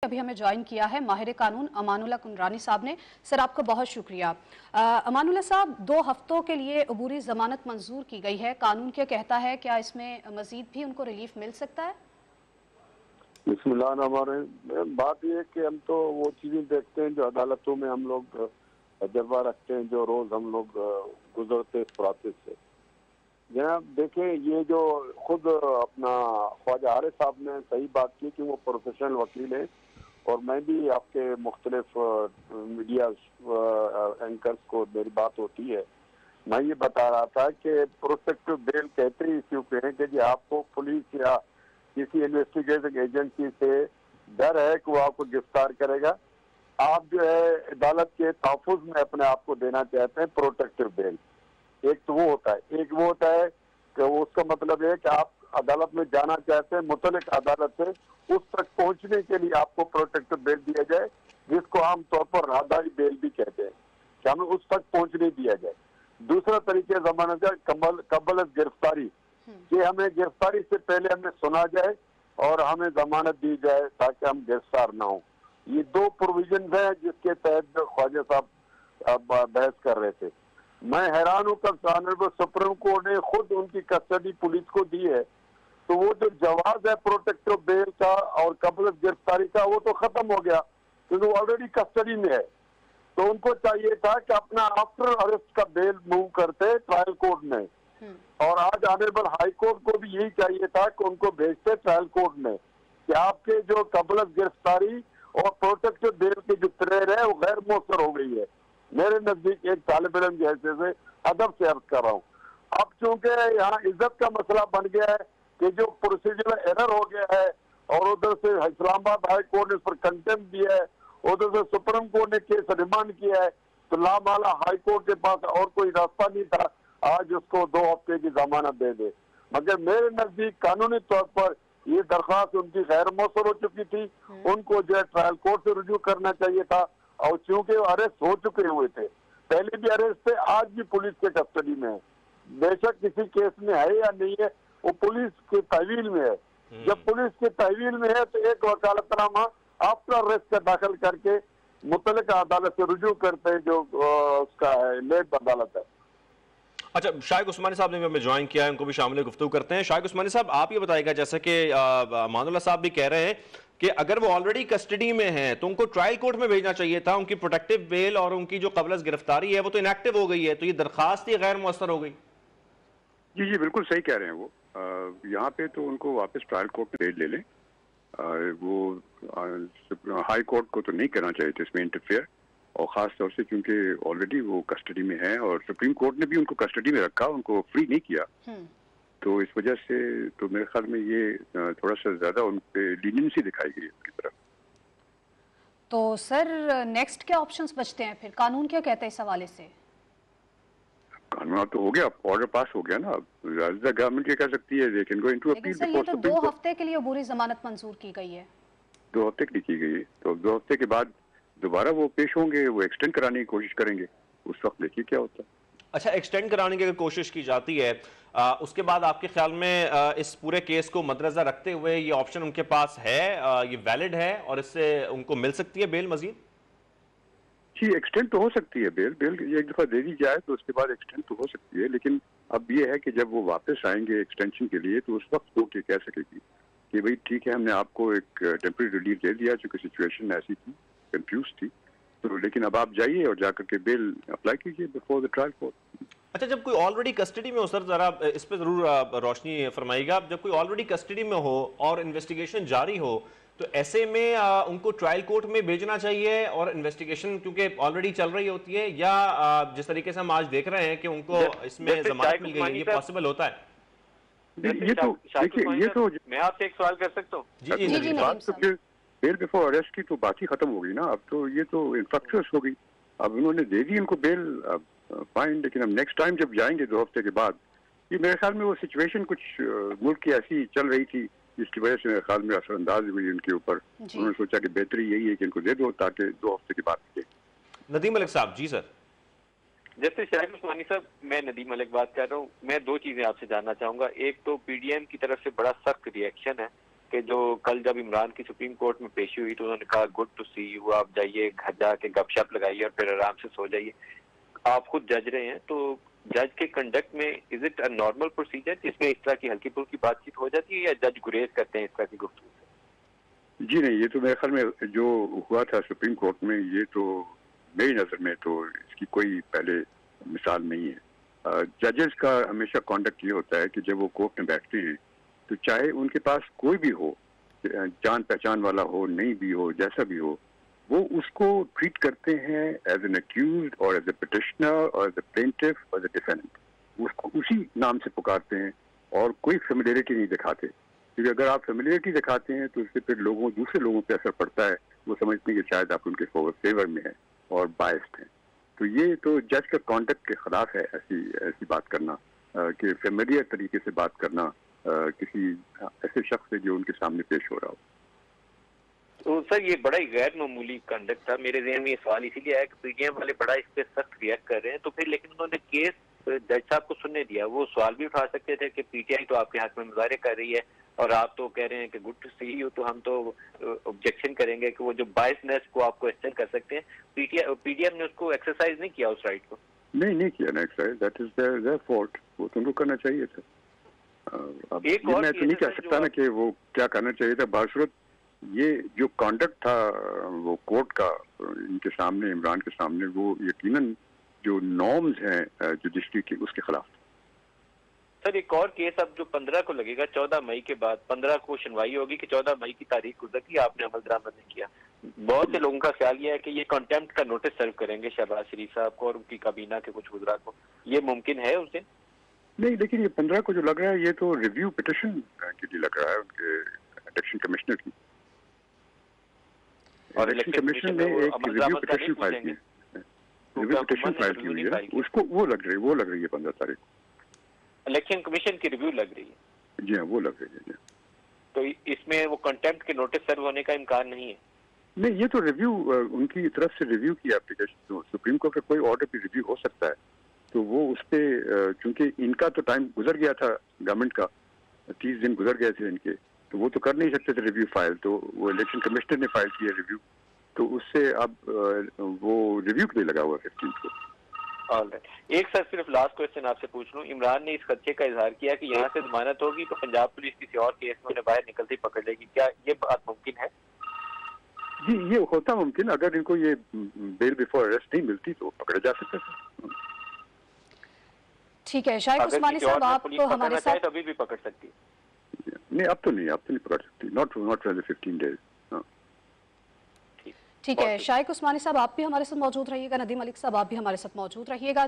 अभी हमें ज्वाइन किया है माहिर कानून अमानुल्लाह कुंदरानी साहब ने। सर आपका बहुत शुक्रिया। अमानुल्लाह साहब, 2 हफ्तों के लिए अबूरी जमानत मंजूर की गई है, कानून क्या कहता है, क्या इसमें मजीद भी उनको रिलीफ मिल सकता है? बिस्मिल्लाह, हमारे बात यह है कि हम तो वो चीजें देखते हैं जो अदालतों में हम लोग तजर्बा रखते हैं, जो रोज हम लोग गुजरते इस प्रोसेस से। जनाब देखें, ये जो खुद अपना ख्वाजा आरिफ साहब ने सही बात की कि वो प्रोफेशनल वकील है, और मैं भी आपके मुख्तलिफ मीडिया एंकर्स को मेरी बात होती है। मैं ये बता रहा था कि प्रोटेक्टिव बेल कहते ही इसी पे है कि जी आपको पुलिस या किसी इन्वेस्टिगेटिंग एजेंसी से डर है कि वो आपको गिरफ्तार करेगा, आप जो है अदालत के तहफ़्फ़ुज़ में अपने आप को देना चाहते हैं प्रोटेक्टिव बेल। एक तो वो होता है, एक वो होता है कि वो उसका मतलब है कि आप अदालत में जाना चाहते हैं, मुतल्लिक़ अदालत से उस तक पहुंचने के लिए आपको प्रोटेक्टिव बेल दिया जाए, जिसको आमतौर पर राहदारी बेल भी कहते हैं, कि हमें उस तक पहुंचने दिया जाए। दूसरा तरीके जमानत है कबल गिरफ्तारी, कि हमें गिरफ्तारी से पहले हमें सुना जाए और हमें जमानत दी जाए ताकि हम गिरफ्तार ना हो। ये 2 प्रोविजन है जिसके तहत जो ख्वाजा साहब बहस कर रहे थे। मैं हैरान हूँ कि ऑनरेबल सुप्रीम कोर्ट ने खुद उनकी कस्टडी पुलिस को दी है, तो वो जो जवाब है प्रोटेक्टिव बेल का और कबल गिरफ्तारी का वो तो खत्म हो गया, क्योंकि वो ऑलरेडी कस्टडी में है। तो उनको चाहिए था कि अपना आफ्टर अरेस्ट का बेल मूव करते ट्रायल कोर्ट में, और आज ऑनरेबल हाई कोर्ट को भी यही चाहिए था कि उनको भेजते ट्रायल कोर्ट में कि आपके जो कबल गिरफ्तारी और प्रोटेक्टिव बेल की जो प्रेयर है वो गैर मौसर हो गई है। मेरे नजदीक एक तालिब इल्म की हैसियत से अदब से अर्ज कर रहा हूँ। अब चूंकि यहाँ इज्जत का मसला बन गया है कि जो प्रोसीजरल एरर हो गया है, और उधर से इस्लामाबाद हाई कोर्ट ने इस पर कंटेम्प्ट दिया है, उधर से सुप्रीम कोर्ट ने केस रिमांड किया है, तो लामाला हाई कोर्ट के पास और कोई रास्ता नहीं था आज उसको 2 हफ्ते की जमानत दे दे। मगर मेरे नजदीक कानूनी तौर पर ये दरख्वास्त उनकी गैर मौसर हो चुकी थी, उनको जो है ट्रायल कोर्ट से रुजू करना चाहिए था, और चूंकि वो अरेस्ट हो चुके हुए थे, पहले भी अरेस्ट थे, आज भी पुलिस के कस्टडी में है। बेशक किसी केस में है या नहीं है, वो पुलिस की तहवील में है। जब पुलिस की तहवील में है तो एक वकालतनामा आफ्टर अरेस्ट का दाखिल करके मुतल्लिका अदालत से रुजू करते हैं, जो उसका है लेट अदालत है। अच्छा, शाइक उस्मानी साहब ने भी हमें ज्वाइन किया है, उनको भी शामिल गुफ्तगू करते हैं। शाइक उस्मानी साहब, आप ये बताइएगा, जैसे कि अमानुल्लाह साहब भी कह रहे हैं कि अगर वो ऑलरेडी कस्टडी में हैं तो उनको ट्रायल कोर्ट में भेजना चाहिए था, उनकी प्रोटेक्टिव बेल और उनकी जो कबल गिरफ्तारी है वो तो इनएक्टिव हो गई है, तो ये दरखास्त ही गैर मुअस्सर हो गई। जी जी बिल्कुल सही कह रहे हैं वो। यहाँ पे तो उनको वापस ट्रायल कोर्ट में भेज ले लें। वो हाई कोर्ट को तो नहीं करना चाहिए था इसमें इंटरफेयर, और ख़ास तौर से क्योंकि ऑलरेडी वो कस्टडी में है और सुप्रीम कोर्ट ने भी उनको कस्टडी में रखा, उनको फ्री नहीं किया। तो इस वजह से तो मेरे ख्याल में ये थोड़ा सा ज़्यादा उन पे लीनियंसी दिखाई गई उनकी तरफ। तो सर नेक्स्ट क्या ऑप्शंस बचते हैं फिर? कानून क्या कहता है इस हवाले से? कानून तो हो गया, ऑर्डर पास हो गया ना। गवर्नमेंट ये कह सकती है लेकिन गो इनटू अपील। सर ये तो 2 हफ्ते के लिए अबूरी जमानत मंजूर की गई है। 2 हफ्ते की की गई है, तो 2 हफ्ते के बाद दोबारा वो पेश होंगे, वो एक्सटेंड कराने की कोशिश करेंगे, उस वक्त देखिए क्या होता है। अच्छा, एक्सटेंड कराने की अगर कोशिश की जाती है, उसके बाद आपके ख्याल में इस पूरे केस को मद्देनजर रखते हुए ये ऑप्शन उनके पास है, ये वैलिड है और इससे उनको मिल सकती है बेल मजीद? जी, एक्सटेंड तो हो सकती है बेल एक दफ़ा दे दी जाए तो उसके बाद एक्सटेंड तो हो सकती है, लेकिन अब ये है कि जब वो वापस आएंगे एक्सटेंशन के लिए तो उस वक्त कोर्ट ये कह सकेगी कि भाई ठीक है, हमने आपको एक टेम्परेरी रिलीफ दे दिया चूंकि सिचुएशन ऐसी थी, कंफ्यूज थी, तो लेकिन अब आप जाइए और जाकर के बेल अप्लाई कीजिए बिफोर द ट्रायल कोर्ट। अच्छा, जब कोई ऑलरेडी कस्टडी में हो, सर जरा इस पे जरूर रोशनी फरमाइएगा, जब कोई ऑलरेडी कस्टडी में हो और इन्वेस्टिगेशन जारी हो तो ऐसे में उनको ट्रायल कोर्ट में भेजना चाहिए और इन्वेस्टिगेशन क्योंकि ऑलरेडी चल रही होती है, या जिस तरीके से हम आज देख रहे हैं कि उनको इसमें जमानत मिल गई है, ये पॉसिबल होता है? ये तो मैं आपसे एक सवाल कर सकता हूँ? जी बात तो फिर बेल बिफोर अरेस्ट की तो बात ही खत्म हो गई ना। अब तो ये तो इन्फ्रक्चुअस हो गई, अब उन्होंने दे दी इनको बेल, फाइन, लेकिन अब नेक्स्ट टाइम जब जाएंगे 2 हफ्ते के बाद, ये मेरे ख्याल में वो सिचुएशन कुछ मुल्क की ऐसी चल रही थी जिसकी वजह से मेरे ख्याल में असरअंदाज हुई उनके ऊपर। उन्होंने सोचा कि बेहतरी यही है कि इनको दे दो ताकि 2 हफ्ते के बाद मिले। नदीम मलिक साहब। जी सर। जैसे शाहिद उस्मानी साहब, मैं नदीम मलिक बात कर रहा हूँ। मैं 2 चीजें आपसे जानना चाहूंगा। एक तो पीडीएम की तरफ से बड़ा सख्त रिएक्शन है कि जो कल जब इमरान की सुप्रीम कोर्ट में पेशी हुई तो उन्होंने कहा गुड टू सी यू, आप जाइए घर जाके गपशप लगाइए और फिर आराम से सो जाइए। आप खुद जज रहे हैं, तो जज के कंडक्ट में is it a normal procedure जिसमें इस तरह की हल्की फुल्की बातचीत हो जाती है, या जज गुरेज करते हैं इस तरह की गुफ्तगू से? जी नहीं, ये तो मेरे ख्याल में जो हुआ था सुप्रीम कोर्ट में, ये तो मेरी नज़र में तो इसकी कोई पहले मिसाल नहीं है। जजेस का हमेशा कॉन्डक्ट ये होता है कि जब वो कोर्ट में बैठते हैं तो चाहे उनके पास कोई भी हो, जान पहचान वाला हो, नहीं भी हो, जैसा भी हो, वो उसको ट्रीट करते हैं एज एन अक्यूज्ड और एज ए पिटिशनर और एज ए प्लेंटिफ और एज ए डिफेंडेंट। उसको उसी नाम से पुकारते हैं और कोई फेमिलियरिटी नहीं दिखाते, क्योंकि अगर आप फेमिलियरिटी दिखाते हैं तो उससे फिर दूसरे लोगों पे असर पड़ता है। वो समझते हैं कि शायद आप उनके फेवर में है और बायस्ड हैं। तो ये तो जज का कॉन्डक्ट के खिलाफ है ऐसी बात करना, कि फेमिलियर तरीके से बात करना किसी ऐसे शख्स से जो उनके सामने पेश हो रहा हो। तो सर ये बड़ा ही गैर मामूली कंडक्ट था। मेरे ज़हन में ये सवाल इसीलिए आया कि पीटीएम वाले बड़ा इस पे सख्त रिएक्ट कर रहे हैं, तो फिर लेकिन उन्होंने केस जज साहब को सुनने दिया। वो सवाल भी उठा सकते थे कि पीटीआई तो आपके हक में मुजाहरे कर रही है और आप तो कह रहे हैं कि गुड टू सी यू, तो हम तो ऑब्जेक्शन करेंगे कि वो जो बायसनेस को आप क्वेश्चन कर सकते हैं। पीटीएम ने उसको एक्सरसाइज नहीं किया, उस राइट को नहीं किया ना exercise. That is their fault. वो तुमको करना चाहिए था। अब एक ये और मैं तो नहीं कह सकता ना कि वो क्या करना चाहिए था। बासूरत ये जो कॉन्डक्ट था वो कोर्ट का इनके सामने, इमरान के सामने, वो यकीनन जो नॉर्म्स हैं जुडिशरी के, उसके खिलाफ। सर एक और केस अब जो 15 को लगेगा, 14 मई के बाद 15 को सुनवाई होगी कि 14 मई की तारीख गुजर गई, आपने अमल दरामद नहीं किया। बहुत से लोगों का ख्याल यह है कि ये कंटेम्प्ट का नोटिस सर्व करेंगे शहबाज शरीफ साहब को और उनकी काबीना के कुछ वज़रा को। ये मुमकिन है उस दिन? नहीं, लेकिन ये 15 को जो लग रहा है ये तो रिव्यू पिटिशन के लिए लग रहा है उनके इलेक्शन कमिश्नर की। और इलेक्शन कमिश्नर ने एक रिव्यू पिटिशन फाइल की है। रिव्यू पिटिशन फाइल की हुई है, उसको वो लग रही है 15 तारीख को। इलेक्शन कमीशन की रिव्यू लग रही है? जी हाँ, वो लग रही है। तो इसमें वो कंटेम्प्ट के नोटिस सर्व होने का इम्कान नहीं है? नहीं, ये तो रिव्यू उनकी तरफ से रिव्यू की एप्लीकेशन, तो सुप्रीम कोर्ट का कोई ऑर्डर भी रिव्यू हो सकता है। तो वो उस पर चूंकि इनका तो टाइम गुजर गया था, गवर्नमेंट का 30 दिन गुजर गए थे इनके, तो वो तो कर नहीं सकते थे रिव्यू फाइल। तो वो इलेक्शन कमिश्नर ने फाइल किया रिव्यू, तो उससे अब वो रिव्यू के लिए लगा हुआ 15 को। ऑलराइट। एक सर सिर्फ लास्ट क्वेश्चन आपसे पूछ लूं, इमरान ने इस खदशे का इजहार किया कि यहाँ से जमानत होगी तो पंजाब पुलिस किसी और केस में उन्हें बाहर निकलते ही पकड़ लेगी। क्या ये बात मुमकिन है? जी, ये होता मुमकिन। अगर इनको ये बेल बिफोर अरेस्ट नहीं मिलती तो पकड़े जा सकते थे। ठीक है, शाहिद उस्मानी साहब, आप तो हमारे साथ अभी भी पकड़ सकती है? नहीं, अब तो नहीं पकड़ सकती। Not for the 15 days. ठीक है, शाहिद उस्मानी साहब आप भी हमारे साथ मौजूद रहिएगा, नदीम मलिक साहब आप भी हमारे साथ मौजूद रहिएगा।